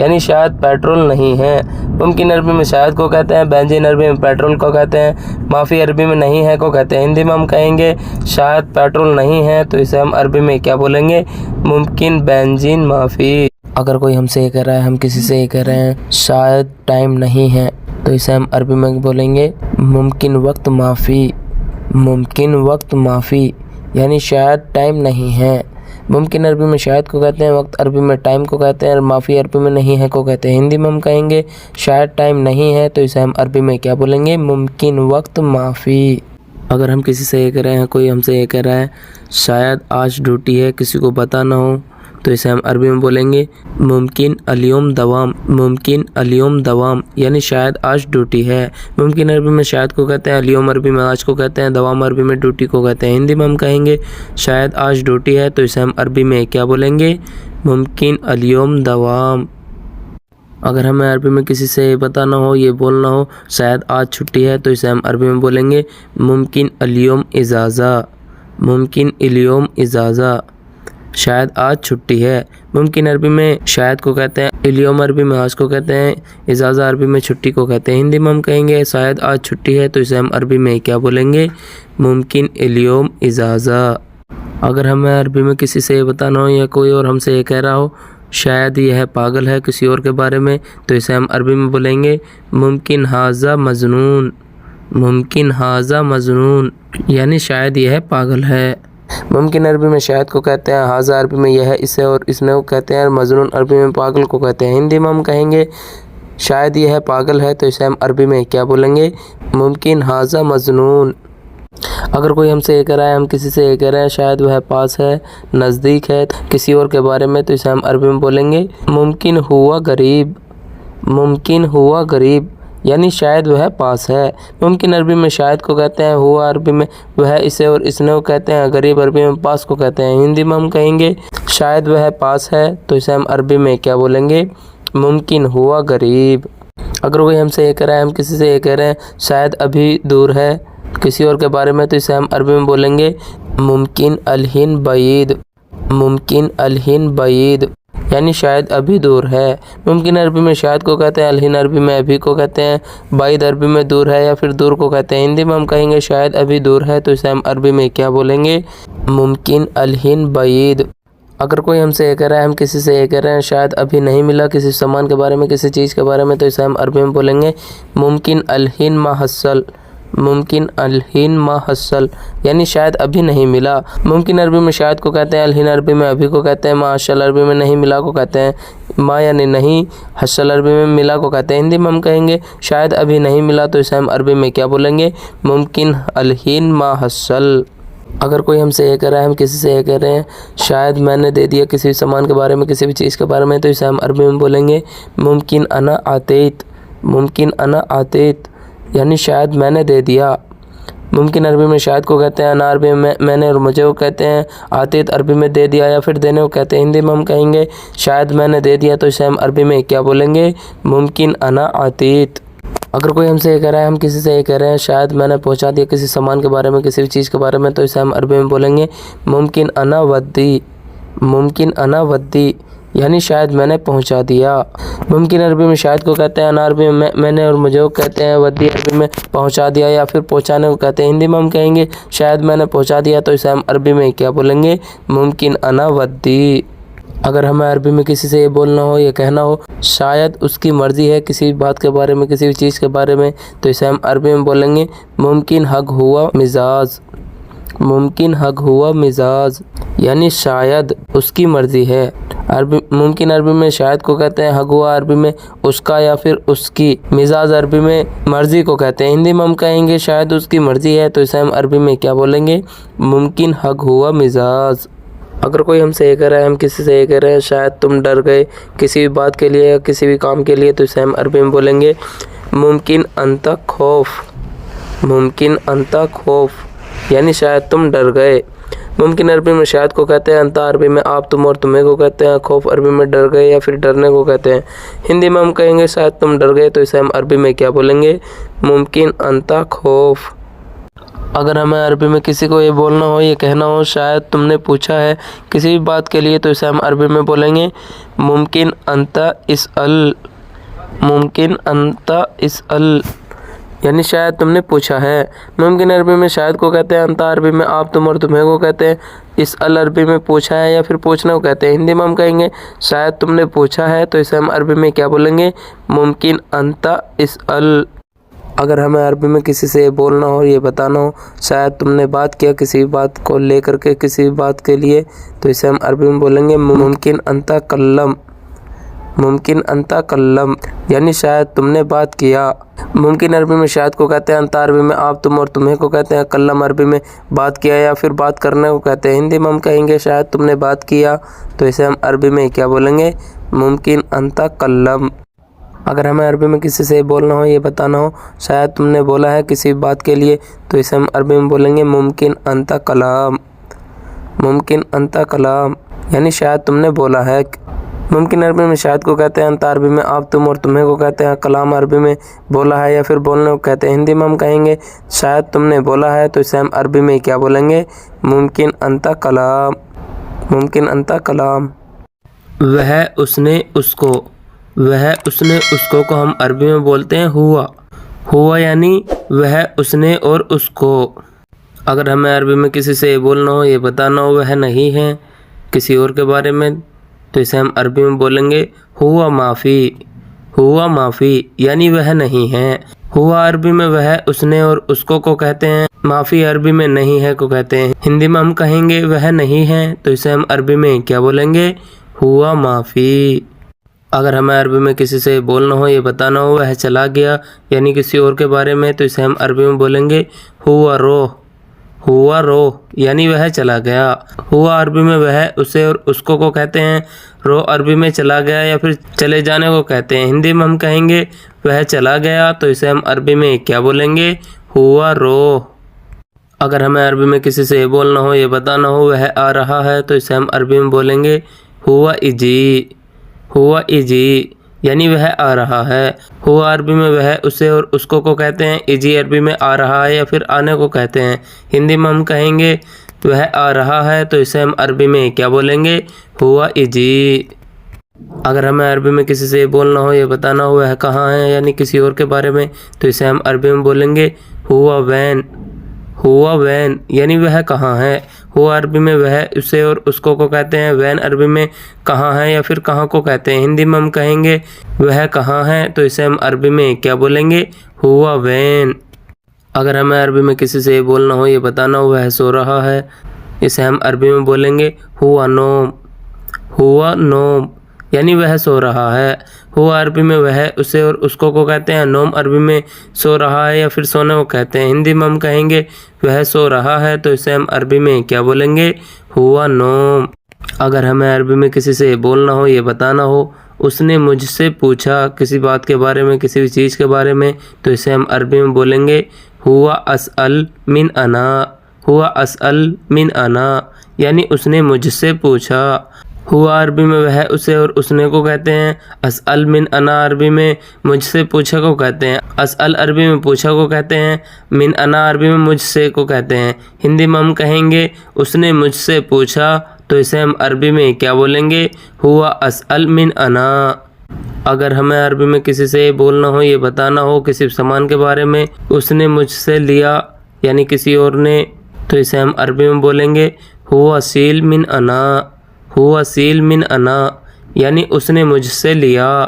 یعنی شاید پیٹرول نہیں ہے۔ ممکن عربی میں شاید کو کہتے ہیں، بنزین عربی میں پیٹرول کو کہتے ہیں، معافی عربی میں نہیں ہے کو کہتے ہیں۔ ہندی میں ہم کہیں گے شاید پیٹرول نہیں ہے تو اسے ہم عربی میں کیا بولیں گے؟ ممکن بنزین معافی۔ اگر کوئی ہم سے یہ کہہ رہا ہے، ہم کسی سے یہ کہہ رہے ہیں شاید ٹائم نہیں ہے تو اسے ہم عربی میں بولیں گے ممکن وقت معافی۔ ممکن وقت معافی یعنی شاید ٹائم نہیں ہے۔ ممکن عربی میں شاید کو کہتے ہیں، وقت عربی میں ٹائم کو کہتے ہیں، اور معافی عربی میں نہیں ہے کو کہتے ہیں۔ ہندی میں ہم کہیں گے شاید ٹائم نہیں ہے تو اسے ہم عربی میں کیا بولیں گے؟ ممکن وقت معافی۔ اگر ہم کسی سے یہ کہہ رہے ہیں، کوئی ہم سے یہ کہہ رہا ہے شاید آج ڈیوٹی ہے، کسی کو پتہ نہ ہو تو اسے ہم عربی میں بولیں گے ممکن الیوم دوام۔ ممکن الیوم دوام یعنی شاید آج ڈیوٹی ہے۔ ممکن عربی میں شاید کو کہتے ہیں، الیوم عربی میں آج کو کہتے ہیں، دوام عربی میں ڈیوٹی کو کہتے ہیں۔ ہندی میں ہم کہیں گے شاید آج ڈیوٹی ہے تو اسے ہم عربی میں کیا بولیں گے؟ ممکن الیوم دوام۔ اگر ہمیں عربی میں کسی سے یہ پتہ نہ ہو، یہ بولنا ہو شاید آج چھٹی ہے تو اسے ہم عربی میں بولیں گے ممکن الیوم اجازہ۔ ممکن الیوم اجازہ شاید آج چھٹی ہے۔ ممکن عربی میں شاید کو کہتے ہیں، الیوم عربی میں آج کو کہتے ہیں، اجازہ عربی میں چھٹی کو کہتے ہیں۔ ہندی میں ہم کہیں گے شاید آج چھٹی ہے تو اسے ہم عربی میں کیا بولیں گے؟ ممکن الیوم اجازہ۔ اگر ہمیں عربی میں کسی سے یہ بتانا ہو یا کوئی اور ہم سے یہ کہہ رہا ہو شاید یہ ہے پاگل ہے کسی اور کے بارے میں تو اسے ہم عربی میں بولیں گے ممکن ھذا مجنون۔ ممکن ھذا مجنون یعنی شاید یہ ہے پاگل ہے۔ ممکن عربی میں شاید کو کہتے ہیں، ھذا عربی میں یہ ہے اسے اور اس نے کو کہتے ہیں، اور مجنون عربی میں پاگل کو کہتے ہیں۔ ہندی میں ہم کہیں گے شاید یہ ہے پاگل ہے تو اسے ہم عربی میں کیا بولیں گے؟ ممکن ھذا مجنون۔ اگر کوئی ہم سے یہ کہہ رہا ہے، ہم کسی سے یہ کہہ رہے ہیں شاید وہ پاس ہے، نزدیک ہے کسی اور کے بارے میں تو اسے ہم عربی میں بولیں گے ممکن ہوا قریب۔ ممکن ہوا قریب یعنی شاید وہ پاس ہے۔ ممکن عربی میں شاید کو کہتے ہیں، ہوا عربی میں وہ اسے اور اس نے کو کہتے ہیں، قریب عربی میں پاس کو کہتے ہیں۔ ہندی میں ہم کہیں گے شاید وہ پاس ہے تو اسے ہم عربی میں کیا بولیں گے؟ ممکن ہوا قریب۔ اگر کوئی ہم سے یہ کہہ رہا ہے، ہم کسی سے یہ کہہ رہے ہیں شاید ابھی دور ہے کسی اور کے بارے میں تو اسے ہم عربی میں بولیں گے ممکن الحین بعید۔ ممکن الحین بعید یعنی شاید ابھی دور ہے۔ ممکن عربی میں شاید کو کہتے ہیں، الحین عربی میں ابھی کو کہتے ہیں، بعید عربی میں دور ہے یا پھر دور کو کہتے ہیں۔ ہندی میں ہم کہیں گے شاید ابھی دور ہے تو اسے ہم عربی میں کیا بولیں گے؟ ممکن الحین بعید۔ اگر کوئی ہم سے یہ کہہ رہا ہے، ہم کسی سے یہ کہہ رہے ہیں شاید ابھی نہیں ملا کسی سامان کے بارے میں، کسی چیز کے بارے میں تو اسے ہم عربی میں بولیں گے ممکن الحین ما حصل۔ ممکن الحین ما حصل یعنی شاید ابھی نہیں ملا۔ ممکن عربی میں شاید کو کہتے ہیں، الحین عربی میں ابھی کو کہتے ہیں، ما حصل عربی میں نہیں ملا کو کہتے ہیں۔ ما یعنی نہیں، حصل عربی میں ملا کو کہتے ہیں۔ ہندی میں ہم کہیں گے شاید ابھی نہیں ملا تو اسے ہم عربی میں کیا بولیں گے؟ ممکن الحین ما حصل۔ اگر کوئی ہم سے یہ کہہ رہا ہے، ہم کسی سے یہ کہہ رہے ہیں شاید میں نے دے دیا کسی سامان کے بارے میں، کسی بھی چیز کے بارے میں تو اسے ہم عربی میں بولیں گے ممکن انا آتیت۔ ممکن انا آتیت یعنی شاید میں نے دے دیا۔ ممکن عربی میں شاید کو کہتے ہیں، انا عربی میں نے اور مجھے کو کہتے ہیں، آتیت عربی میں دے دیا یا پھر دینے کو کہتے ہیں۔ ہندی میں ہم کہیں گے شاید میں نے دے دیا تو اسے ہم عربی میں کیا بولیں گے؟ ممکن انا آتیت۔ اگر کوئی ہم سے یہ کہہ رہا ہے، ہم کسی سے یہ کہہ رہے ہیں شاید میں نے پہنچا دیا کسی سامان کے بارے میں، کسی بھی چیز کے بارے میں تو اسے ہم عربی میں بولیں گے ممکن انا ودی۔ ممکن انا ودی یعنی شاید میں نے پہنچا دیا۔ ممکن عربی میں شاید کو کہتے ہیں، انا عربی میں نے اور مجھے کو کہتے ہیں، ودی عربی میں پہنچا دیا یا پھر پہنچانے کو کہتے ہیں۔ ہندی میں ہم کہیں گے شاید میں نے پہنچا دیا تو اسے ہم عربی میں کیا بولیں گے؟ ممکن انا ودی۔ اگر ہمیں عربی میں کسی سے یہ بولنا ہو، یہ کہنا ہو شاید اس کی مرضی ہے کسی بات کے بارے میں، کسی بھی چیز کے بارے میں تو اسے ہم عربی میں بولیں گے ممکن حق ہوا مزاج۔ ممکن حق ہوا مزاج یعنی شاید اس کی مرضی ہے۔ ممکن عربی میں شاید کو کہتے ہیں، حق ہوا عربی میں اس کا یا پھر اس کی، مزاج عربی میں مرضی کو کہتے ہیں۔ ہندی میں ہم کہیں گے شاید اس کی مرضی ہے تو اسے ہم عربی میں کیا بولیں گے؟ ممکن حق ہوا مزاج۔ اگر کوئی ہم سے یہ کہہ رہا ہے، ہم کسی سے یہ کہہ رہے ہیں شاید تم ڈر گئے کسی بھی بات کے لیے یا کسی بھی کام کے لیے تو اسے ہم عربی میں بولیں گے ممکن انت خوف۔ ممکن انت خوف یعنی شاید تم ڈر گئے۔ ممکن عربی میں شاید کو کہتے ہیں، انتا عربی میں آپ، تم اور تمہیں کو کہتے ہیں، خوف عربی میں ڈر گئے یا پھر ڈرنے کو کہتے ہیں۔ ہندی میں ہم کہیں گے شاید تم ڈر گئے تو اسے ہم عربی میں کیا بولیں گے؟ ممکن انتا خوف۔ اگر ہمیں عربی میں کسی کو یہ بولنا ہو، یہ کہنا ہو شاید تم نے پوچھا ہے کسی بھی بات کے لیے، تو اسے ہم عربی میں بولیں گے ممکن انت اسأل، ممکن انت اسأل، یعنی شاید تم نے پوچھا ہے۔ ممکن عربی میں شاید کو کہتے ہیں، انت عربی میں آپ تم اور تمہیں کو کہتے ہیں، اسأل عربی میں پوچھا ہے یا پھر پوچھنے کو کہتے ہیں۔ ہندی میں ہم کہیں گے شاید تم نے پوچھا ہے، تو اسے ہم عربی میں کیا بولیں گے؟ ممکن انت اسأل۔ اگر ہمیں عربی میں کسی سے یہ بولنا ہو، یہ بتانا ہو شاید تم نے بات کیا کسی بات کو لے کر کے، کسی بات کے لیے، تو اسے ہم عربی میں بولیں گے ممکن انت کلم، ممکن انت کلم، یعنی شاید تم نے بات کیا۔ ممکن عربی میں شاید کو کہتے ہیں، انت عربی میں آپ تم اور تمہیں کو کہتے ہیں، کلم عربی میں بات کیا یا پھر بات کرنے کو کہتے ہیں۔ ہندی میں ہم کہیں گے شاید تم نے بات کیا، تو اسے ہم عربی میں کیا بولیں گے؟ ممکن انت کلم۔ اگر ہمیں عربی میں کسی سے بولنا ہو، یہ بتانا ہو شاید تم نے بولا ہے کسی بات کے لیے، تو اسے ہم عربی میں بولیں گے ممکن انت کلام، ممکن انت کلام، یعنی شاید تم نے بولا ہے۔ ممکن عربی میں شاید کو کہتے ہیں، انت عربی میں آپ تم اور تمہیں کو کہتے ہیں، کلام عربی میں بولا ہے یا پھر بولنے کو کہتے ہیں۔ ہندی میں ہم کہیں گے شاید تم نے بولا ہے، تو اسے ہم عربی میں کیا بولیں گے؟ ممکن انت کلام، ممکن انت کلام۔ وہ اس نے اس کو، وہ اس نے اس کو ہم عربی میں بولتے ہیں ہوا، ہوا یعنی وہ اس نے اور اس کو۔ اگر ہمیں عربی میں کسی سے یہ بولنا ہو، یہ بتانا ہو وہ نہیں ہے کسی اور کے بارے میں، تو اسے ہم عربی میں بولیں گے ہوا معافی، ہوا معافی، یعنی وہ نہیں ہے۔ ہوا عربی میں وہ اس نے اور اس کو کہتے ہیں، معافی عربی میں نہیں ہے کو کہتے ہیں۔ ہندی میں ہم کہیں گے وہ نہیں ہے، تو اسے ہم عربی میں کیا بولیں گے؟ ہوا معافی۔ اگر ہمیں عربی میں کسی سے بولنا ہو، یہ بتانا ہو وہ چلا گیا یعنی کسی اور کے بارے میں، تو اسے ہم عربی میں بولیں گے ہوا روح، ہوا روح، یعنی وہ چلا گیا۔ ہوا عربی میں وہ اسے اور اس کو کہتے ہیں، روح عربی میں چلا گیا یا پھر چلے جانے کو کہتے ہیں۔ ہندی میں ہم کہیں گے وہ چلا گیا، تو اسے ہم عربی میں کیا بولیں گے؟ ہوا روح۔ اگر ہمیں عربی میں کسی سے بولنا ہو، یہ بتانا ہو وہ آ رہا ہے، تو اسے ہم عربی میں بولیں گے ہوا اجی، ہوا اجی، یعنی وہ آ رہا ہے۔ ہوا عربی میں وہ اسے اور اس کو کہتے ہیں، اجی عربی میں آ رہا ہے یا پھر آنے کو کہتے ہیں۔ ہندی میں ہم کہیں گے وہ آ رہا ہے، تو اسے ہم عربی میں کیا بولیں گے؟ ہوا اجی۔ اگر ہمیں عربی میں کسی سے بولنا ہو، یہ بتانا ہو وہ کہاں ہے یعنی کسی اور کے بارے میں، تو اسے ہم عربی میں بولیں گے ہوا وین، ہوا وین، یعنی وہ کہاں ہے۔ ہوا عربی میں وہ اسے اور اس کو کہتے ہیں، وین عربی میں کہاں ہے یا پھر کہاں کو کہتے ہیں۔ ہندی میں ہم کہیں گے وہ کہاں ہے، تو اسے ہم عربی میں کیا بولیں گے؟ ہوا وین۔ اگر ہمیں عربی میں کسی سے بولنا ہو، یہ بتانا ہو وہ سو رہا ہے، اسے ہم عربی میں بولیں گے ہوا نوم، ہوا نوم، یعنی وہ سو رہا ہے۔ ہوا عربی میں وہ اسے اور اس کو کہتے ہیں، نوم عربی میں سو رہا ہے یا پھر سونے کو کہتے ہیں۔ ہندی میں ہم کہیں گے وہ سو رہا ہے، تو اسے ہم عربی میں کیا بولیں گے؟ ہوا نوم۔ اگر ہمیں عربی میں کسی سے بولنا ہو، یہ بتانا ہو اس نے مجھ سے پوچھا کسی بات کے بارے میں، کسی بھی چیز کے بارے میں، تو اسے ہم عربی میں بولیں گے ہوا اسأل من انا، ہوا اسأل من انا، یعنی اس نے مجھ سے پوچھا۔ ہوا عربی میں وہ اسے اور اس نے کو کہتے ہیں، اسأل من انا عربی میں مجھ سے پوچھا کو کہتے ہیں، اسأل عربی میں پوچھا کو کہتے ہیں، من انا عربی میں مجھ سے کو کہتے ہیں۔ ہندی میں ہم کہیں گے اس نے مجھ سے پوچھا، تو اسے ہم عربی میں کیا بولیں گے؟ ہوا اسأل من انا۔ اگر ہمیں عربی میں کسی سے بولنا ہو، یہ بتانا ہو کسی سامان کے بارے میں، اس نے مجھ سے لیا یعنی کسی اور نے، تو اسے ہم عربی میں بولیں گے ہوا سیل من انا، ہوا سیل من انا، یعنی اس نے مجھ سے لیا۔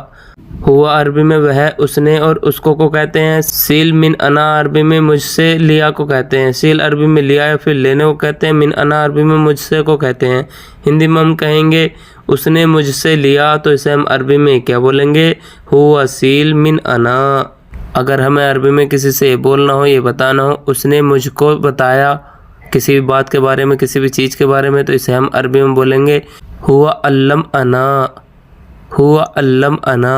ہوا عربی میں وہ اس نے اور اس کو کہتے ہیں، سیل من انا عربی میں مجھ سے لیا کو کہتے ہیں۔ سیل عربی میں لیا یا پھر لینے کو کہتے ہیں، من انا عربی میں مجھ سے کو کہتے ہیں۔ ہندی میں ہم کہیں گے اس نے مجھ سے لیا، تو اسے ہم عربی میں کیا بولیں گے؟ ہوا سیل من انا۔ اگر ہمیں عربی میں کسی سے بولنا ہو، یہ بتانا ہو اس نے مجھ کو بتایا کسی بھی بات کے بارے میں، کسی بھی چیز کے بارے میں، تو اسے ہم عربی میں بولیں گے ہوا علم انا، ہوا علم انا،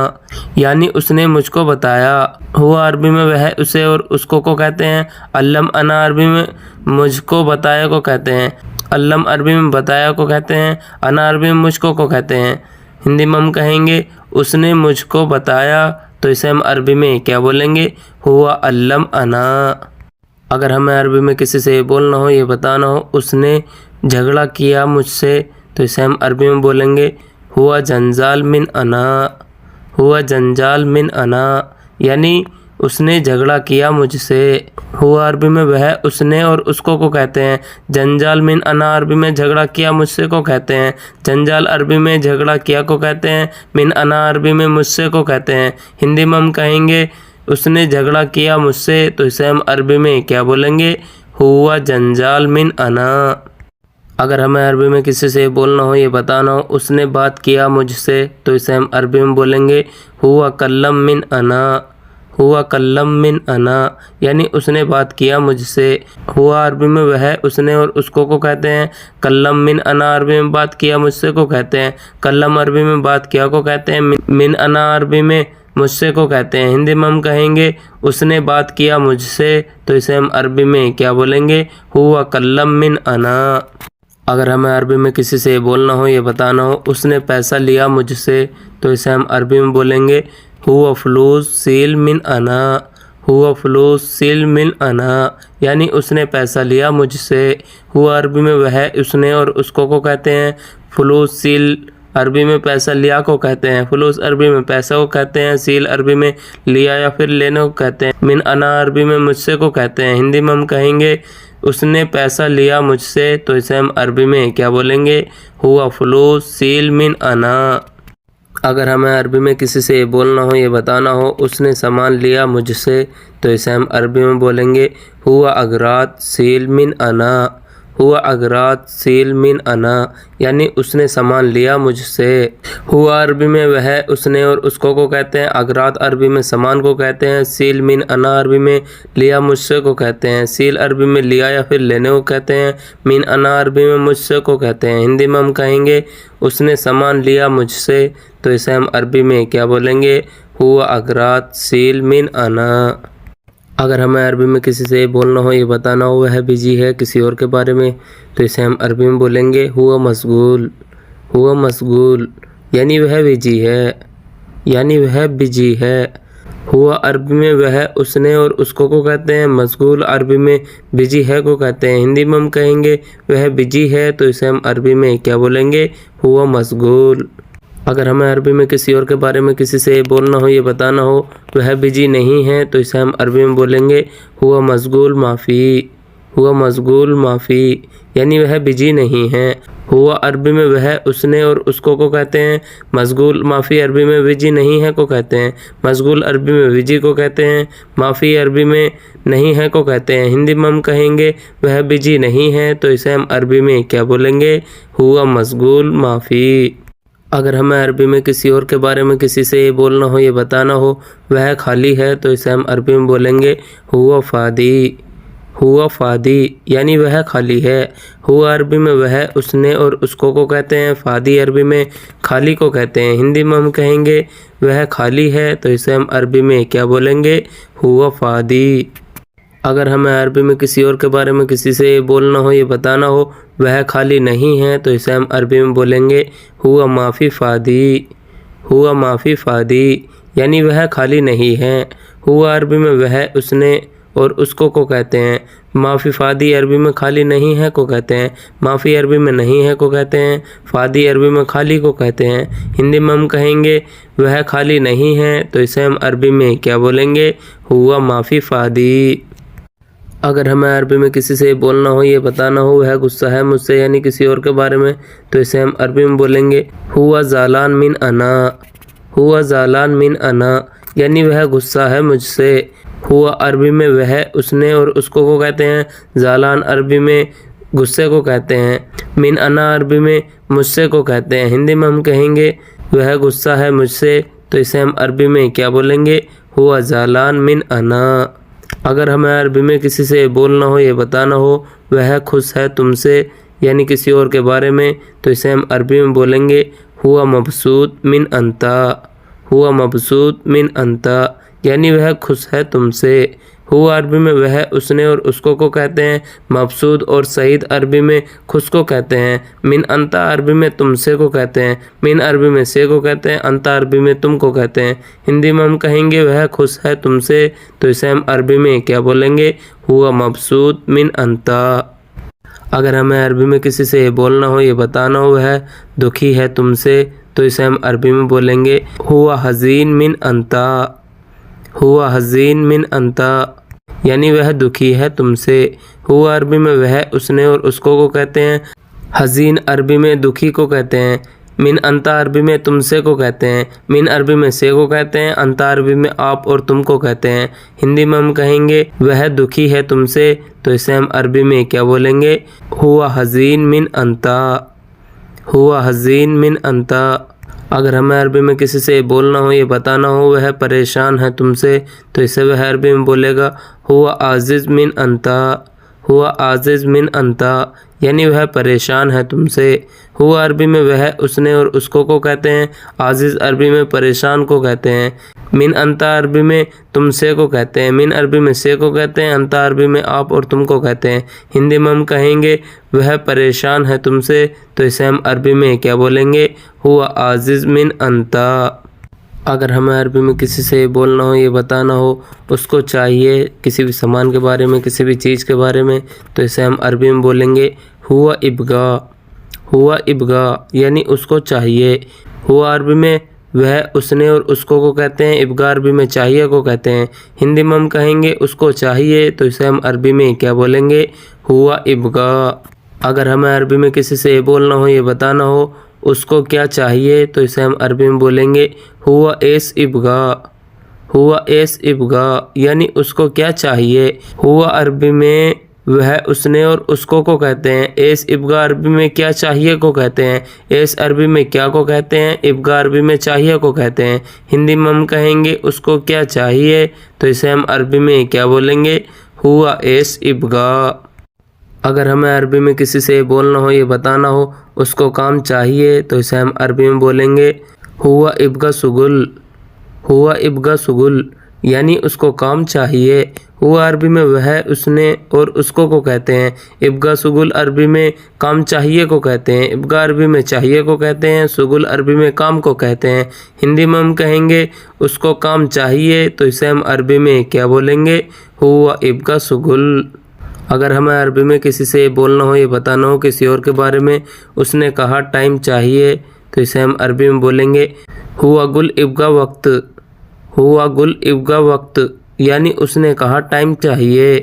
یعنی اس نے مجھ کو بتایا۔ ہوا عربی میں وہ اسے اور اس کو کہتے ہیں، علم انا عربی میں مجھ کو بتایا کو کہتے ہیں، علم عربی میں بتایا کو کہتے ہیں، انا عربی میں مجھ کو کہتے ہیں۔ ہندی میں ہم کہیں گے اس نے مجھ کو بتایا، تو اسے ہم عربی میں کیا بولیں گے؟ ہوا علم انا۔ اگر ہمیں عربی میں کسی سے یہ بولنا ہو، یہ بتانا ہو اس نے جھگڑا کیا مجھ سے، تو اسے ہم عربی میں بولیں گے ہوا جنجال من انا، ہوا جنجال من انا، یعنی اس نے جھگڑا کیا مجھ سے۔ ہوا عربی میں وہ اس نے اور اس کو کہتے ہیں۔ جنجال من انا عربی میں جھگڑا کیا مجھ سے کو کہتے ہیں۔ جنجال عربی میں جھگڑا کیا کو کہتے ہیں۔ من انا عربی میں مجھ سے کو کہتے ہیں۔ ہندی میں ہم کہیں گے اس نے جھگڑا کیا مجھ سے، تو اسے ہم عربی میں کیا بولیں گے؟ ہوا جنجال من انا۔ اگر ہمیں عربی میں کسی سے بولنا ہو، یہ بتانا ہو اس نے بات کیا مجھ سے، تو اسے ہم عربی میں بولیں گے ہوا کلم من انا، ہوا کلم من انا، یعنی اس نے بات کیا مجھ سے۔ ہوا عربی میں وہ اس نے اور اس کو کہتے ہیں۔ کلم من انا عربی میں بات کیا مجھ سے کو کہتے ہیں۔ کلم عربی میں بات کیا کو کہتے ہیں۔ من انا عربی میں مجھ سے کو کہتے ہیں۔ ہندی میں ہم کہیں گے اس نے بات کیا مجھ سے، تو اسے ہم عربی میں کیا بولیں گے؟ ہوا کلم من انا۔ اگر ہمیں عربی میں کسی سے بولنا ہو، یہ بتانا ہو اس نے پیسہ لیا مجھ سے، تو اسے ہم عربی میں بولیں گے ہوا فلوس سیل من انا، ہوا فلوس سیل من انا، یعنی اس نے پیسہ لیا مجھ سے۔ ہوا عربی میں وہ اس نے اور اس کو کہتے ہیں۔ فلوس سیل عربی میں پیسہ لیا کو کہتے ہیں۔ فلوس عربی میں پیسہ کو کہتے ہیں۔ سیل عربی میں لیا یا پھر لینے کو کہتے ہیں۔ من انا عربی میں مجھ سے کو کہتے ہیں۔ ہندی میں ہم کہیں گے اس نے پیسہ لیا مجھ سے، تو اسے ہم عربی میں کیا بولیں گے؟ ہوا فلوس سیل من انا۔ اگر ہمیں عربی میں کسی سے یہ بولنا ہو، یہ بتانا ہو اس نے سامان لیا مجھ سے، تو اسے ہم عربی میں بولیں گے ہوا اغراض سیل من انا، ہوا اغراض سیل من انا، یعنی اس نے سامان لیا مجھ سے۔ ہوا عربی میں وہ اس نے اور اس کو کہتے ہیں۔ اغراض عربی میں سامان کو کہتے ہیں۔ سیل من انا عربی میں لیا مجھ سے کو کہتے ہیں۔ سیل عربی میں لیا یا پھر لینے کو کہتے ہیں۔ من انا عربی میں مجھ سے کو کہتے ہیں۔ ہندی میں ہم کہیں گے اس نے سامان لیا مجھ سے، تو اسے ہم عربی میں کیا بولیں گے؟ ہوا اغراض سیل من انا۔ اگر ہمیں عربی میں کسی سے بولنا ہو، یہ بتانا ہو وہ بزی ہے کسی اور کے بارے میں، تو اسے ہم عربی میں بولیں گے ہوا مشغول، ہوا مشغول، یعنی وہ بزی ہے، یعنی وہ بزی ہے۔ ہوا عربی میں وہ اس نے اور اس کو کہتے ہیں۔ مشغول عربی میں بزی ہے کو کہتے ہیں۔ ہندی میں ہم کہیں گے وہ بزی ہے، تو اسے ہم عربی میں کیا بولیں گے؟ ہوا مشغول۔ اگر ہمیں عربی میں کسی اور کے بارے میں کسی سے بولنا ہو، یہ بتانا ہو وہ بزی نہیں ہے، تو اسے ہم عربی میں بولیں گے ہوا مشغول معافی، ہوا مشغول معافی، یعنی وہ بزی نہیں ہے۔ ہوا عربی میں وہ اس نے اور اس کو کہتے ہیں۔ مشغول معافی عربی میں بزی نہیں ہے کو کہتے ہیں۔ مشغول عربی میں بزی کو کہتے ہیں۔ معافی عربی میں نہیں ہے کو کہتے ہیں۔ ہندی میں ہم کہیں گے وہ بزی نہیں ہے، تو اسے ہم عربی میں کیا بولیں گے؟ ہوا مشغول معافی۔ اگر ہمیں عربی میں کسی اور کے بارے میں کسی سے یہ بولنا ہو، یہ بتانا ہو وہ خالی ہے، تو اسے ہم عربی میں بولیں گے ہوا فاضی، ہوا فاضی، یعنی وہ خالی ہے۔ ہوا عربی میں وہ اس نے اور اس کو کہتے ہیں۔ فاضی عربی میں خالی کو کہتے ہیں۔ ہندی میں ہم کہیں گے وہ خالی ہے، تو اسے ہم عربی میں کیا بولیں گے؟ ہوا فاضی۔ اگر ہمیں عربی میں کسی اور کے بارے میں کسی سے یہ بولنا ہو، یہ بتانا ہو وہ خالی نہیں ہے، تو اسے ہم عربی میں بولیں گے ہوا معافی فاضی، ہوا معافی فاضی، یعنی وہ خالی نہیں ہے۔ ہوا عربی میں وہ اس نے اور اس کو کہتے ہیں۔ معافی فاضی عربی میں خالی نہیں ہے کو کہتے ہیں۔ معافی عربی میں نہیں ہے کو کہتے ہیں۔ فاضی عربی میں خالی کو کہتے ہیں۔ ہندی میں ہم کہیں گے وہ خالی نہیں ہے، تو اسے ہم عربی میں کیا بولیں گے؟ ہوا معافی فاضی۔ اگر ہمیں عربی میں کسی سے بولنا ہو، یہ بتانا ہو وہ غصہ ہے مجھ سے، یعنی کسی اور کے بارے میں، تو اسے ہم عربی میں بولیں گے ہوا زعلان من انا، ہوا زعلان من انا، یعنی وہ غصہ ہے مجھ سے۔ ہوا عربی میں وہ اس نے اور اس کو کہتے ہیں۔ زعلان عربی میں غصے کو کہتے ہیں۔ من انا عربی میں مجھ سے کو کہتے ہیں۔ ہندی میں ہم کہیں گے وہ غصہ ہے مجھ سے، تو اسے ہم عربی میں کیا بولیں گے؟ ہوا زعلان من انا۔ اگر ہمیں عربی میں کسی سے بولنا ہو، یہ بتانا ہو وہ خوش ہے تم سے، یعنی کسی اور کے بارے میں، تو اسے ہم عربی میں بولیں گے ہوا مبسوط من انتا، ہوا مبسوط من انتا، یعنی وہ خوش ہے تم سے۔ ہوا عربی میں وہ، اس نے اور اس کو کہتے ہیں۔ مبسوط اور سعید عربی میں خوش کو کہتے ہیں۔ من انتا عربی میں تم سے کو کہتے ہیں۔ من عربی میں سے کو کہتے ہیں۔ انتا عربی میں تم کو کہتے ہیں۔ ہندی میں ہم کہیں گے وہ خوش ہے تم سے، تو اسے ہم عربی میں کیا بولیں گے؟ ہوا مبسوط من انتا۔ اگر ہمیں عربی میں کسی سے یہ بولنا ہو، یہ بتانا ہو وہ دکھی ہے تم سے، تو اسے ہم عربی میں بولیں گے ہوا حزین من انتا۔ ہوا حزین من انتا یعنی وہ دکھی ہے تم سے۔ ہوا عربی میں وہ، اس نے اور اس کو کہتے ہیں۔ حزین عربی میں دکھی کو کہتے ہیں۔ من انتا عربی میں تم سے کو کہتے ہیں۔ من عربی میں سے کو کہتے ہیں۔ انتا عربی میں آپ اور تم کو کہتے ہیں۔ ہندی میں ہم کہیں گے وہ دکھی ہے تم سے، تو اسے ہم عربی میں کیا بولیں گے؟ ہوا حزین من انتا۔ ہوا حزین من انتا۔ اگر ہمیں عربی میں کسی سے بولنا ہو، یہ بتانا ہو وہ پریشان ہے تم سے، تو اسے وہ عربی میں بولے گا ہوا عاجز من انتا۔ ہوا عاجز من انتا یعنی وہ پریشان ہے تم سے۔ ہوا عربی میں وہ، اس نے اور اس کو کہتے ہیں۔ عاجز عربی میں پریشان کو کہتے ہیں۔ من انتا عربی میں تم سے کو کہتے ہیں۔ من عربی میں سے کو کہتے ہیں۔ انتا عربی میں آپ اور تم کو کہتے ہیں۔ ہندی میں ہم کہیں گے وہ پریشان ہے تم سے، تو اسے ہم عربی میں کیا بولیں گے؟ ہوا عاجز من انتا۔ اگر ہمیں عربی میں کسی سے یہ بولنا ہو، یہ بتانا ہو، اس کو چاہیے کسی بھی سامان کے بارے میں، کسی بھی چیز کے بارے میں، تو اسے ہم عربی میں بولیں گے ہوا ابغا۔ ہوا ابغا یعنی اس کو چاہیے۔ ہوا عربی میں وہ، اس نے اور اس کو کہتے ہیں۔ ابغا عربی میں چاہیے کو کہتے ہیں۔ ہندی میں ہم کہیں گے اس کو چاہیے، تو اسے ہم عربی میں کیا بولیں گے؟ ہوا ابغا۔ اگر ہمیں عربی میں کسی سے یہ بولنا ہو، یہ بتانا ہو، اس کو کیا چاہیے، تو اسے ہم عربی میں بولیں گے ہوا ایس ابغا۔ ہوا ایس ابغا یعنی اس کو کیا چاہیے۔ ہوا عربی میں وہ، اس نے اور اس کو کہتے ہیں۔ ایس ابغا عربی میں کیا چاہیے کو کہتے ہیں۔ ایس عربی میں کیا کو کہتے ہیں۔ ابغا عربی میں چاہیے کو کہتے ہیں۔ ہندی میں ہم کہیں گے اس کو کیا چاہیے، تو اسے ہم عربی میں کیا بولیں گے؟ ہوا ایس ابغا۔ اگر ہمیں عربی میں کسی سے بولنا ہو، یہ بتانا ہو، اس کو کام چاہیے، تو اسے ہم عربی میں بولیں گے ہوا ابغا سگل۔ ہوا ابغا سگل یعنی اس کو کام چاہیے۔ ہوا عربی میں وہ، اس نے اور اس کو کہتے ہیں۔ ابغا سگل عربی میں کام چاہیے کو کہتے ہیں۔ ابغا عربی میں چاہیے کو کہتے ہیں۔ سگل عربی میں کام کو کہتے ہیں۔ ہندی میں ہم کہیں گے اس کو کام چاہیے، تو اسے ہم عربی میں کیا بولیں گے؟ ہوا ابغا سگل۔ اگر ہمیں عربی میں کسی سے بولنا ہو، یہ بتانا ہو کسی اور کے بارے میں، اس نے کہا ٹائم چاہیے، تو اسے ہم عربی میں بولیں گے ہوا گل ابغا وقت۔ ہوا گل ابغا وقت یعنی اس نے کہا ٹائم چاہیے۔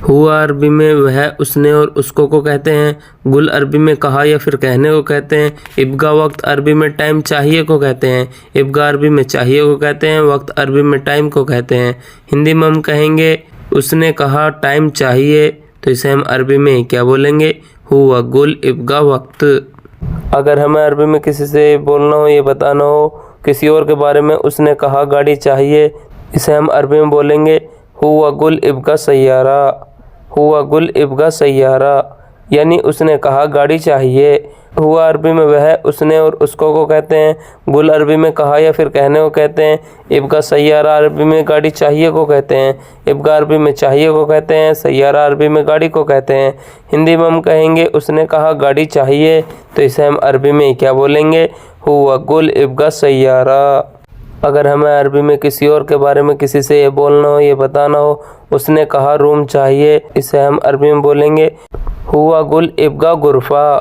ہوا عربی میں وہ، اس نے اور اس کو کہتے ہیں۔ گل عربی میں کہا یا پھر کہنے کو کہتے ہیں۔ ابغا وقت عربی میں ٹائم چاہیے کو کہتے ہیں۔ ابغا عربی میں چاہیے کو کہتے ہیں۔ وقت عربی میں ٹائم کو کہتے ہیں۔ ہندی میں ہم کہیں گے اس نے کہا ٹائم چاہیے، تو اسے ہم عربی میں کیا بولیں گے؟ ہوا گل ابغا وقت۔ اگر ہمیں عربی میں کسی سے بولنا ہو، یہ بتانا ہو کسی اور کے بارے میں، اس نے کہا گاڑی چاہیے، اسے ہم عربی میں بولیں گے ہوا گل ابغا سیارہ۔ ہوا گل ابغا سیارہ یعنی اس نے کہا گاڑی چاہیے۔ ہوا عربی میں وہ، اس نے اور اس کو کہتے ہیں۔ گل عربی میں کہا یا پھر کہنے کو کہتے ہیں۔ ابغا سیارہ عربی میں گاڑی چاہیے کو کہتے ہیں۔ ابغا عربی میں چاہیے کو کہتے ہیں۔ سیارہ عربی میں گاڑی کو کہتے ہیں۔ ہندی میں ہم کہیں گے اس نے کہا گاڑی چاہیے، تو اسے ہم عربی میں کیا بولیں گے؟ ہوا گل ابغا سیارہ۔ اگر ہمیں عربی میں کسی اور کے بارے میں کسی سے یہ بولنا ہو، یہ بتانا ہو، اس نے کہا روم چاہیے، اسے ہم عربی میں بولیں گے ہوا گل ابغا غرفہ۔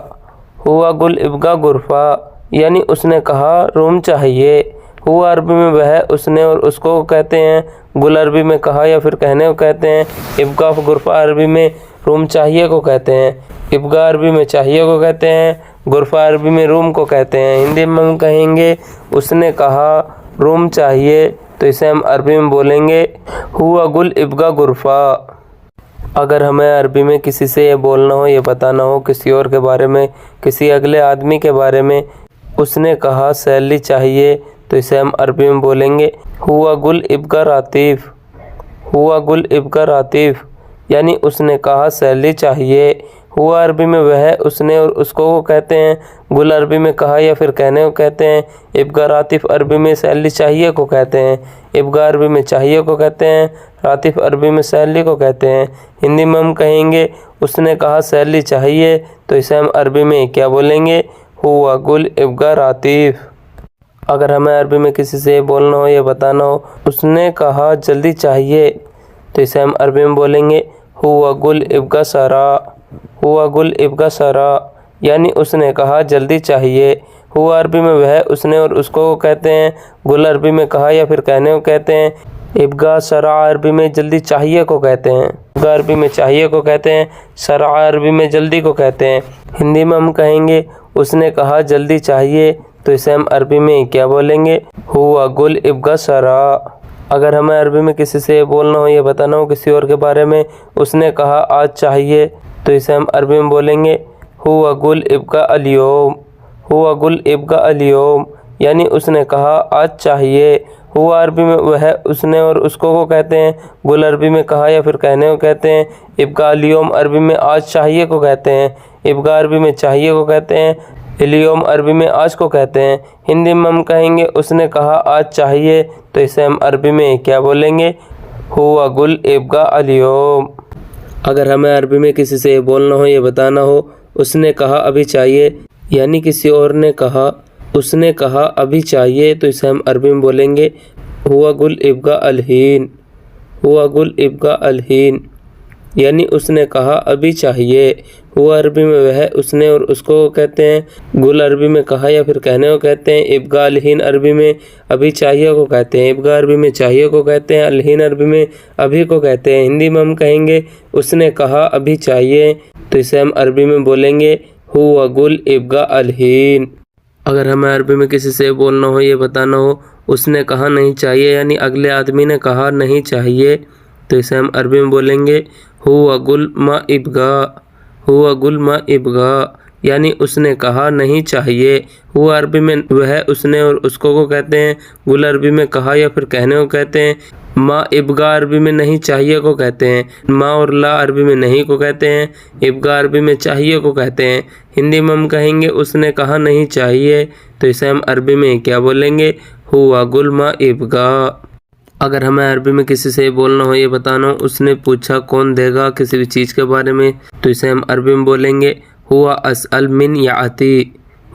ہوا گل ابغا غرفہ یعنی اس نے کہا روم چاہیے۔ ہوا عربی میں وہ، اس نے اور اس کو کہتے ہیں۔ گل عربی میں کہا یا پھر کہنے کو کہتے ہیں۔ ابغا غرفہ عربی میں روم چاہیے کو کہتے ہیں۔ ابغا عربی میں چاہیے کو کہتے ہیں۔ غرفہ عربی میں روم کو کہتے ہیں۔ ہندی میں ہم کہیں گے اس نے کہا روم چاہیے، تو اسے ہم عربی میں بولیں گے ہوا گل ابغا غرفہ۔ اگر ہمیں عربی میں کسی سے یہ بولنا ہو، یہ بتانا ہو کسی اور کے بارے میں، کسی اگلے آدمی کے بارے میں، اس نے کہا سیلری چاہیے، تو اسے ہم عربی میں بولیں گے ہوا گل ابغا راتب۔ ہوا گل ابغا راتب یعنی اس نے کہا سیلری چاہیے۔ ہوا عربی میں وہ ہے، اس نے اور اس کو کہتے ہیں۔ گل عربی میں کہا یا پھر کہنے کو کہتے ہیں۔ ابگا راطف عربی میں سیلری چاہیے کو کہتے ہیں۔ ابگا عربی میں چاہیے کو کہتے ہیں۔ راطف عربی میں سیلری کو کہتے ہیں۔ ہندی میں ہم کہیں گے اس نے کہا سیلری چاہیے تو اسے ہم عربی میں کیا بولیں گے؟ ہوا گل ابگا راطف۔ اگر ہمیں عربی میں کسی سے یہ بولنا ہو یا بتانا ہو اس نے کہا جلدی چاہیے تو اسے ہم عربی میں بولیں گے ہوا گل ابگا سرا۔ ہوا گل ابگا سرا یعنی اس نے کہا جلدی چاہیے۔ ہوا عربی میں وہ ہے، اس نے اور اس کو کہتے ہیں۔ گل عربی میں کہا یا پھر کہنے کو کہتے ہیں۔ ابگا سرا عربی میں جلدی چاہیے کو کہتے ہیں۔ ابگا عربی میں چاہیے کو کہتے ہیں۔ سرا عربی میں جلدی کو کہتے ہیں۔ ہندی میں ہم کہیں گے اس نے کہا جلدی چاہیے تو اسے ہم عربی میں کیا بولیں گے؟ ہوا گل ابگا سرا۔ اگر ہمیں عربی میں کسی سے بولنا ہو یا بتانا ہو کسی اور کے بارے میں، اس نے کہا آج چاہیے تو اسے ہم عربی میں بولیں گے ہوا گل ابگا الیوم۔ ہوا گل ابگا الیوم یعنی اس نے کہا آج چاہیے۔ ہوا عربی میں وہ ہے، اس نے اور اس کو کہتے ہیں۔ گل عربی میں کہا یا پھر کہنے کو کہتے ہیں۔ ابگا الیوم عربی میں آج چاہیے کو کہتے ہیں۔ ابگا عربی میں چاہیے کو کہتے ہیں۔ الیوم عربی میں آج کو کہتے ہیں۔ ہندی میں ہم کہیں گے اس نے کہا آج چاہیے تو اسے ہم عربی میں کیا بولیں گے؟ ہوا گل ابگا الیوم۔ اگر ہمیں عربی میں کسی سے یہ بولنا ہو یا بتانا ہو اس نے کہا ابھی چاہیے، یعنی کسی اور نے کہا اس نے کہا ابھی چاہیے تو اسے ہم عربی میں بولیں گے ہوا گل ابگا الحین۔ ہوا گل ابگا الحین یعنی اس نے کہا ابھی چاہیے۔ ہوا عربی میں وہ ہے، اس نے اور اس کو کہتے ہیں۔ گل عربی میں کہا یا پھر کہنے کو کہتے ہیں۔ ابگا الحین عربی میں ابھی چاہیے کو کہتے ہیں۔ ابگا عربی میں چاہیے کو کہتے ہیں۔ الحین عربی میں ابھی کو کہتے ہیں۔ ہندی میں ہم کہیں گے اس نے کہا ابھی چاہیے تو اسے ہم عربی میں بولیں گے ہوا گل ابگا الحین۔ اگر ہمیں عربی میں کسی سے بولنا ہو یا بتانا ہو اس نے کہا نہیں چاہیے، یعنی اگلے آدمی نے کہا نہیں چاہیے تو اسے ہم عربی میں بولیں گے ہوا گل ما ابگا۔ ہوا گل ما ابگا یعنی اس نے کہا نہیں چاہیے۔ ہوا عربی میں وہ ہے، اس نے اور اس کو کہتے ہیں۔ گل عربی میں کہا یا پھر کہنے کو کہتے ہیں۔ ما ابگا عربی میں نہیں چاہیے کو کہتے ہیں۔ ما اور لا عربی میں نہیں کو کہتے ہیں۔ ابگا عربی میں چاہیے کو کہتے ہیں۔ ہندی میں ہم کہیں گے اس نے کہا نہیں چاہیے تو اسے ہم عربی میں کیا بولیں گے؟ ہوا گل ما ابگا۔ اگر ہمیں عربی میں کسی سے بولنا ہو یا بتانا ہو اس نے پوچھا کون دے گا کسی بھی چیز کے بارے میں تو اسے ہم عربی میں بولیں گے ہوا اسأل من یعطی۔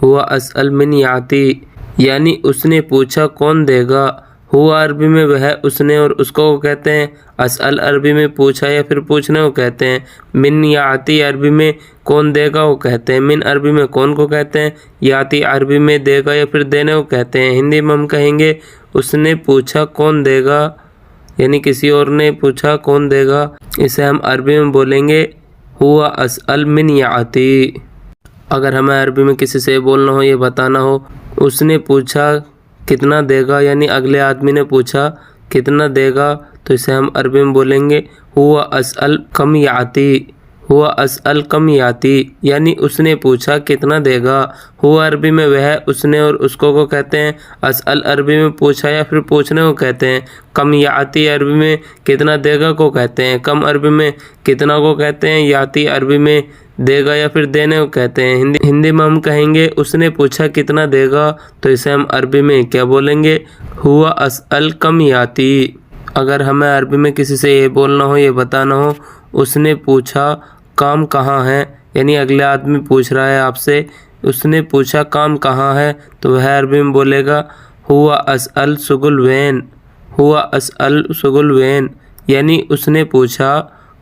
ہوا اسأل من یعطی یعنی اس نے پوچھا کون دے گا۔ ہوا عربی میں وہ ہے، اس نے اور اس کو کہتے ہیں۔ اسأل عربی میں پوچھا یا پھر پوچھنے کو کہتے ہیں۔ من یعطی عربی میں کون دے گا وہ کہتے ہیں۔ من عربی میں کون کو کہتے ہیں۔ یعطی عربی میں دے گا یا پھر دینے کو کہتے ہیں۔ ہندی میں ہم کہیں گے اس نے پوچھا کون دے گا، یعنی کسی اور نے پوچھا کون دے گا، اسے ہم عربی میں بولیں گے ہوا اسأل من یعطی۔ اگر ہمیں عربی میں کسی سے بولنا ہو یا بتانا ہو اس نے پوچھا کتنا دے گا، یعنی اگلے آدمی نے پوچھا کتنا دے گا تو اسے ہم عربی میں بولیں گے ہوا اسأل کم یعطی۔ ہوا اسأل کم یعطی یعنی اس نے پوچھا کتنا دے گا۔ ہوا عربی میں وہ ہے، اس نے اور اس کو کہتے ہیں۔ اسأل عربی میں پوچھا یا پھر پوچھنے کو کہتے ہیں۔ کم یعطی عربی میں کتنا دے گا کو کہتے ہیں۔ کم عربی میں کتنا کو کہتے ہیں۔ یعطی عربی میں دے گا یا پھر دینے کو کہتے ہیں۔ ہندی میں ہم کہیں گے اس نے پوچھا کتنا دے گا تو اسے ہم عربی میں کیا بولیں گے؟ ہوا اسأل کم یعطی۔ اگر ہمیں عربی میں کسی سے یہ بولنا ہو یا بتانا ہو اس نے پوچھا کام کہاں ہے، یعنی اگلے آدمی پوچھ رہا ہے آپ سے، اس نے پوچھا کام کہاں ہے تو وہ عربی میں بولے گا ہوا اسأل شغل وین۔ ہوا اسأل شغل وین یعنی اس نے پوچھا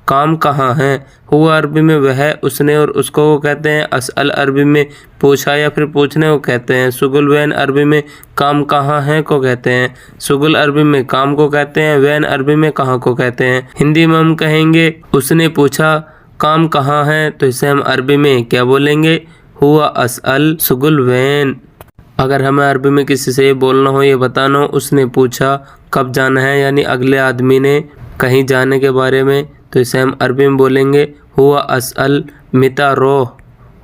کام کہاں ہے۔ ہوا عربی میں وہ ہے، اس نے اور اس کو کہتے ہیں۔ اسأل عربی میں پوچھا یا پھر پوچھنے کو کہتے ہیں۔ شغل وین عربی میں کام کہاں ہے کو کہتے ہیں۔ شغل عربی میں کام کو کہتے ہیں، وین عربی میں کہاں کو کہتے ہیں۔ ہندی میں ہم کہیں گے اس نے پوچھا کام کہاں ہے تو اسے ہم عربی میں کیا بولیں گے؟ ہوا اسأل شغل وین۔ اگر ہمیں عربی میں کسی سے یہ بولنا ہو یا بتانا ہو اس نے پوچھا کب جانا ہے، یعنی اگلے آدمی نے کہیں جانے کے بارے میں تو اسے ہم عربی میں بولیں گے ہوا اسأل متی روح۔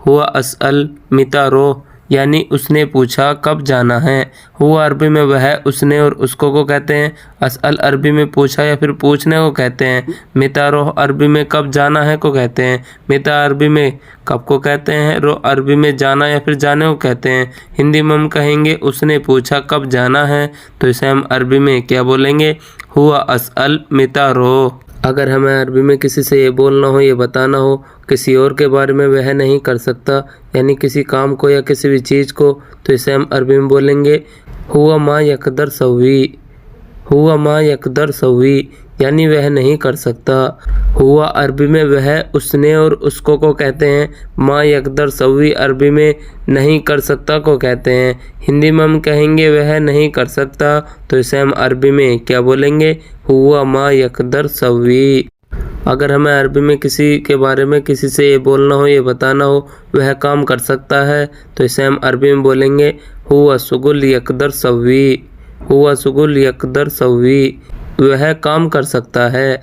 ہوا اسأل متی روح یعنی اس نے پوچھا کب جانا ہے۔ ہوا عربی میں وہ، اس نے اور اس کو کہتے ہیں۔ اسأل عربی میں پوچھا یا پھر پوچھنے کو کہتے ہیں۔ متى روح عربی میں کب جانا ہے کو کہتے ہیں۔ متى عربی میں کب کو کہتے ہیں۔ روح عربی میں جانا یا پھر جانے کو کہتے ہیں۔ ہندی میں ہم کہیں گے اس نے پوچھا کب جانا ہے تو اسے ہم عربی میں کیا بولیں گے؟ ہوا اسأل متى روح۔ اگر ہمیں عربی میں کسی سے یہ بولنا ہو، یہ بتانا ہو کسی اور کے بارے میں وہ نہیں کر سکتا، یعنی کسی کام کو یا کسی بھی چیز کو، تو اسے ہم عربی میں بولیں گے ہوا ما یقدر سوی۔ ہوا ما یقدر سوی یعنی وہ نہیں کر سکتا۔ ہوا عربی میں وہ، اس نے اور اس کو کہتے ہیں۔ ما یقدر سوی عربی میں نہیں کر سکتا کو کہتے ہیں۔ ہندی میں ہم کہیں گے وہ نہیں کر سکتا تو اسے ہم عربی میں کیا بولیں گے؟ ہوا ما یقدر سوی۔ اگر ہمیں عربی میں کسی کے بارے میں کسی سے یہ بولنا ہو، یہ بتانا ہو وہ کام کر سکتا ہے تو اسے ہم عربی میں بولیں گے ہوا شغل یقدر سوی۔ ہوا شغل یقدر سوی وہ کام کر سکتا ہے۔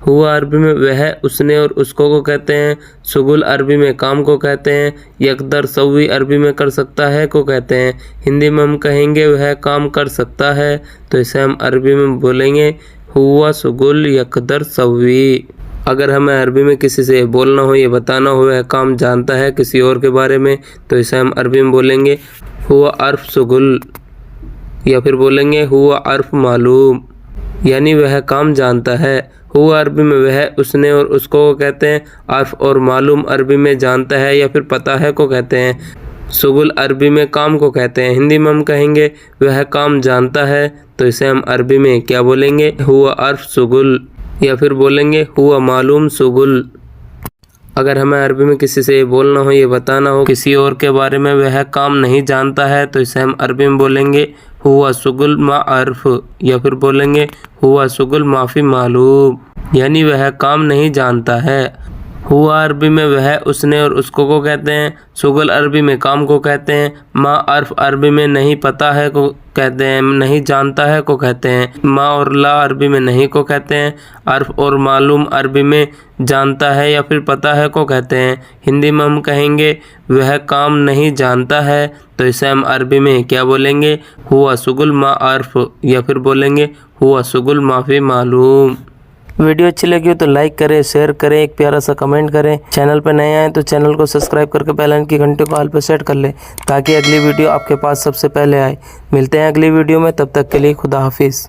ہوا عربی میں وہ، اس نے اور اس کو کہتے ہیں۔ شغل عربی میں کام کو کہتے ہیں۔ یقدر سوی عربی میں کر سکتا ہے کو کہتے ہیں۔ ہندی میں ہم کہیں گے وہ کام کر سکتا ہے تو اسے ہم عربی میں بولیں گے ہوا شغل یقدر سوی۔ اگر ہمیں عربی میں کسی سے بولنا ہو، یہ بتانا ہو وہ کام جانتا ہے کسی اور کے بارے میں تو اسے ہم عربی میں بولیں گے ہوا عرف شغل، یا پھر بولیں گے ہوا عرف معلوم، یعنی وہ کام جانتا ہے۔ ہوا عربی میں وہ، اس نے اور اس کو کہتے ہیں۔ عرف اور معلوم عربی میں جانتا ہے یا پھر پتہ ہے کو کہتے ہیں۔ شغل عربی میں کام کو کہتے ہیں۔ ہندی میں ہم کہیں گے وہ کام جانتا ہے تو اسے ہم عربی میں کیا بولیں گے؟ ہوا عرف شغل، یا پھر بولیں گے ہوا معلوم شغل۔ اگر ہمیں عربی میں کسی سے یہ بولنا ہو، یہ بتانا ہو کسی اور کے بارے میں وہ کام نہیں جانتا ہے تو اسے ہم عربی میں بولیں گے ہوا شغل ما عرف، یا پھر بولیں گے ہوا شغل ما فی معلوم، یعنی وہ کام نہیں جانتا ہے۔ ہوا عربی میں وہ، اس نے اور اس کو کہتے ہیں۔ شغل عربی میں کام کو کہتے ہیں۔ ما عرف عربی میں نہیں پتہ ہے کو کہتے ہیں، نہیں جانتا ہے کو کہتے ہیں۔ ما اور لا عربی میں نہیں کو کہتے ہیں۔ عرف اور معلوم عربی میں جانتا ہے یا پھر پتہ ہے کو کہتے ہیں۔ ہندی میں ہم کہیں گے وہ کام نہیں جانتا ہے تو اسے ہم عربی میں کیا بولیں گے؟ ہوا شغل ما عرف، یا پھر بولیں گے ہوا شغل ما فی معلوم۔ ویڈیو اچھی لگی ہو تو لائک کریں، شیئر کریں، ایک پیارا سا کمنٹ کریں۔ چینل پہ نئے آئیں تو چینل کو سبسکرائب کر کے بیل آئکن کی گھنٹی کو آل پہ سیٹ کر لیں تاکہ اگلی ویڈیو آپ کے پاس سب سے پہلے آئے۔ ملتے ہیں اگلی ویڈیو میں، تب تک کے لیے خدا حافظ۔